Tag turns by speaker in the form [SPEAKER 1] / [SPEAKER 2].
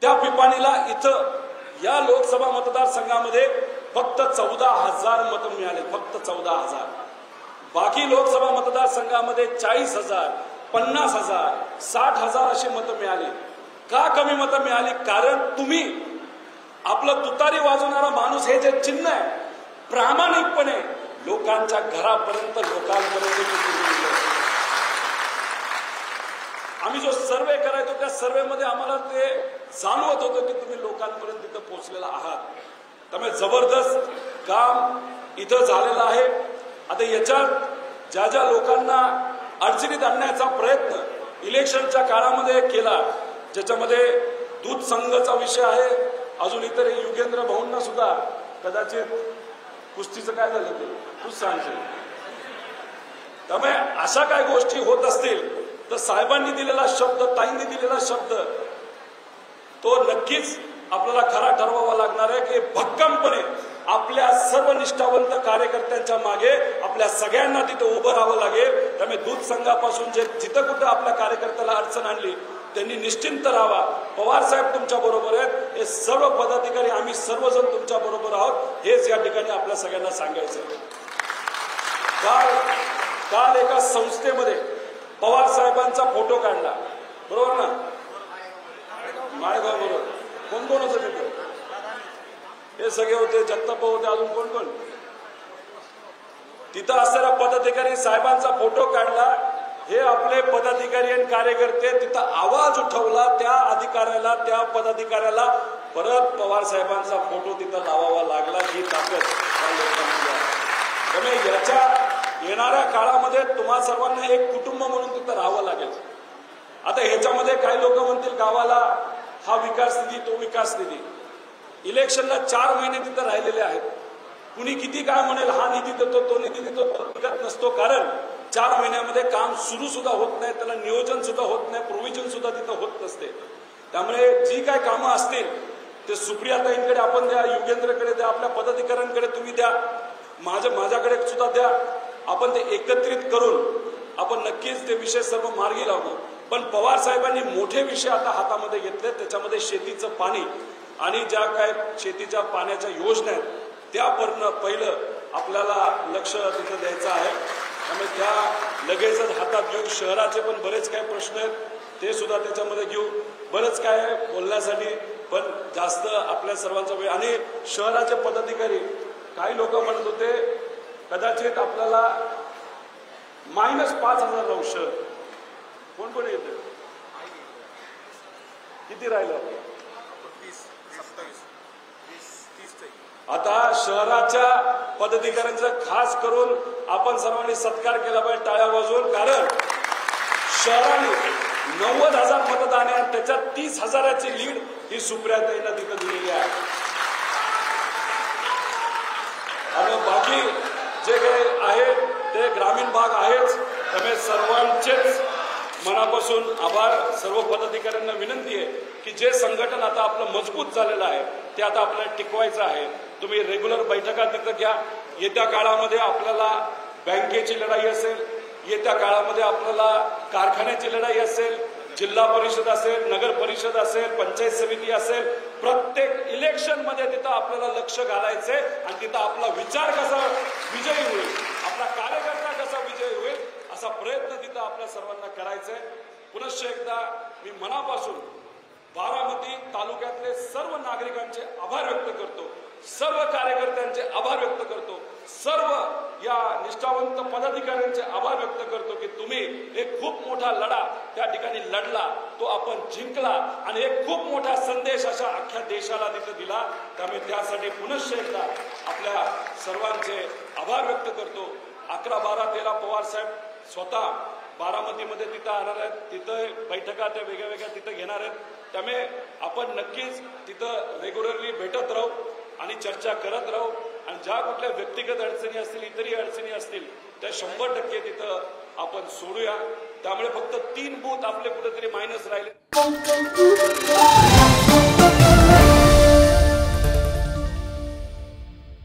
[SPEAKER 1] त्या पिपाणीला इथं या लोकसभा मतदारसंघामध्ये फक्त 14,000 मत मिळाले, फक्त 14,000. बाकी लोकसभा मतदारसंघामध्ये 40,000, 50,000, 60,000 अशी मतं मिळाली. का कमी मतं मिळाली? कारण तुम्ही आपलं तुतारी वाजवणारा माणूस हे जे चिन्ह आहे प्रामाणिकपणे लोकांच्या घरापर्यंत आम्ही जो सर्वे करायचो त्या सर्वेमध्ये आम्हाला ते जाणवत होतं की तुम्ही लोकांपर्यंत तिथं पोहोचलेला आहात. त्यामुळे जबरदस्त काम इथं झालेलं आहे. आता याच्यात ज्या ज्या लोकांना अडचणीत आणण्याचा प्रयत्न इलेक्शनच्या काळामध्ये केला, ज्याच्यामध्ये दूध संघाचा विषय आहे, अजून इतर युगेंद्र भाऊंना सुद्धा कदाचित कुस्तीचं काय झालं ते तूच सांगशील. त्यामुळे अशा काय गोष्टी होत असतील तर साहेबांनी दिलेला शब्द, ताईंनी दिलेला शब्द तो नक्कीच आपल्याला खरा ठरवावा लागणार आहे की भक्कमपणे आपल्या सर्व निष्ठावंत कार्यकर्त्यांच्या मागे आपल्या सगळ्यांना तिथे उभं राहावं लागेल. त्यामुळे दूध संघापासून जे जिथं कुठं आपल्या कार्यकर्त्याला अडचण आणली त्यांनी निश्चिंत राहावा. पवार साहेब तुमच्या बरोबर आहेत, हे सर्व पदाधिकारी आम्ही सर्वजण तुमच्या बरोबर आहोत, हेच या ठिकाणी आपल्या सगळ्यांना सांगायचं. काल एका संस्थेमध्ये पवार साहेबांचा फोटो काढला, बरोबर ना? माळेगाव बरोबर. कोण कोण होतं तिथे? हे सगळे होते, जगताप्पा होते, अजून कोण कोण? तिथं असणाऱ्या पदाधिकारी साहेबांचा फोटो काढला. हे आपले पदाधिकारी आणि कार्यकर्ते तिथं आवाज उठवला, त्या अधिकाऱ्याला, त्या पदाधिकाऱ्याला परत पवार साहेबांचा फोटो तिथं लावावा लागला. ही ताकद त्यामुळे याच्या येणाऱ्या काळामध्ये तुम्हा सर्वांना एक कुटुंब म्हणून तिथं राहावं लागेल. आता ह्याच्यामध्ये काही लोक म्हणतील गावाला हा विकास निधी, तो विकास निधी. इलेक्शनला 4 महिने तिथं राहिलेले आहेत. कुणी किती काय म्हणेल, हा निधी देतो, तो निधी देतो, विकत नसतो. कारण 4 महिन्यामध्ये काम सुरू सुद्धा होत नाही, त्याला नियोजन सुद्धा होत नाही, प्रोव्हिजन सुद्धा तिथं होत नसते. त्यामुळे जी काय कामं असतील ते सुप्रियाताईंकडे आपण द्या, युगेंद्रकडे द्या, आपल्या पदाधिकाऱ्यांकडे तुम्ही द्या, माझ्याकडे सुद्धा द्या. आपण ते एकत्रित करून आपण नक्कीच ते विषय सर्व मार्गी लावू. पण पवार साहेबांनी मोठे विषय आता हातामध्ये घेतले, त्याच्यामध्ये शेतीचं पाणी आणि ज्या काय शेतीच्या पाण्याच्या योजना आहेत त्या पहिलं आपल्याला लक्ष तिथं द्यायचं आहे. त्यामुळे त्या लगेचच हातात घेऊ. शहराचे पण बरेच काही प्रश्न आहेत ते सुद्धा त्याच्यामध्ये घेऊ. बरंच काय आहे बोलण्यासाठी, पण जास्त आपल्या सर्वांचा वेळ. आणि शहराचे पदाधिकारी काही लोक म्हणत होते कदाचित आपल्याला -5,000 राहू शहर. कोण कोण येते? किती राहिलं? आता शहराच्या पदाधिकाऱ्यांचा खास करून आपण सर्वांनी सत्कार केला पाहिजे टाळ्या वाजवून. कारण शहराने 90,000 मतदान आहे, त्याच्यात 30,000ची लीड ही सुप्रियाताईंना तिथं दिलेली आहे. आणि बाकी जे काही आहे ते ग्रामीण भाग आहेच. त्यामुळे सर्वांचेच मनापासून आभार. सर्व पदाधिकाऱ्यांना विनंती आहे की जे संघटन आता आपलं मजबूत झालेलं आहे ते आता आपल्याला टिकवायचं आहे. तुम्ही रेग्युलर बैठका तिथं घ्या. येत्या काळामध्ये आपल्याला बँकेची लढाई असेल, येत्या काळामध्ये आपल्याला कारखान्याची लढाई असेल, जिल्हा परिषद असेल, नगर परिषद असेल, पंचायत समिती असेल, प्रत्येक इलेक्शन मध्ये तिथं आपल्याला लक्ष घालायचंय आणि तिथं आपला विचार कसा विजयी होईल, आपला कार्यकर्ता कसा विजयी होईल असा प्रयत्न तिथं आपल्या सर्वांना करायचंय. पुनश्च एकदा मी मनापासून बारामती तालुक्यातले सर्व नागरिकांचे आभार व्यक्त करतो, सर्व कार्यकर्त्यांचे आभार व्यक्त करतो, सर्व या निष्ठावंत पदाधिकाऱ्यांचे आभार व्यक्त करतो की तुम्ही एक खूप मोठा लढा त्या ठिकाणी लढला, तो आपण जिंकला आणि एक खूप मोठा संदेश अशा अख्ख्या देशाला तिथे दिला. त्यामुळे त्यासाठी पुनश्च एकदा आपल्या सर्वांचे आभार व्यक्त करतो. 11, 12, 13 पवार साहेब स्वतः बारामतीमध्ये तिथं येणार आहेत, तिथं बैठका त्या वेगळ्या वेगळ्या तिथं घेणार आहेत. त्यामुळे आपण नक्कीच तिथं रेग्युलरली भेटत राहू आणि चर्चा करत राहू. आणि ज्या कुठल्या व्यक्तिगत अडचणी असतील, इतरही अडचणी असतील त्या 100% तिथं आपण सोडूया. त्यामुळे फक्त 3 बूथ आपले कुठेतरी मायनस राहिले.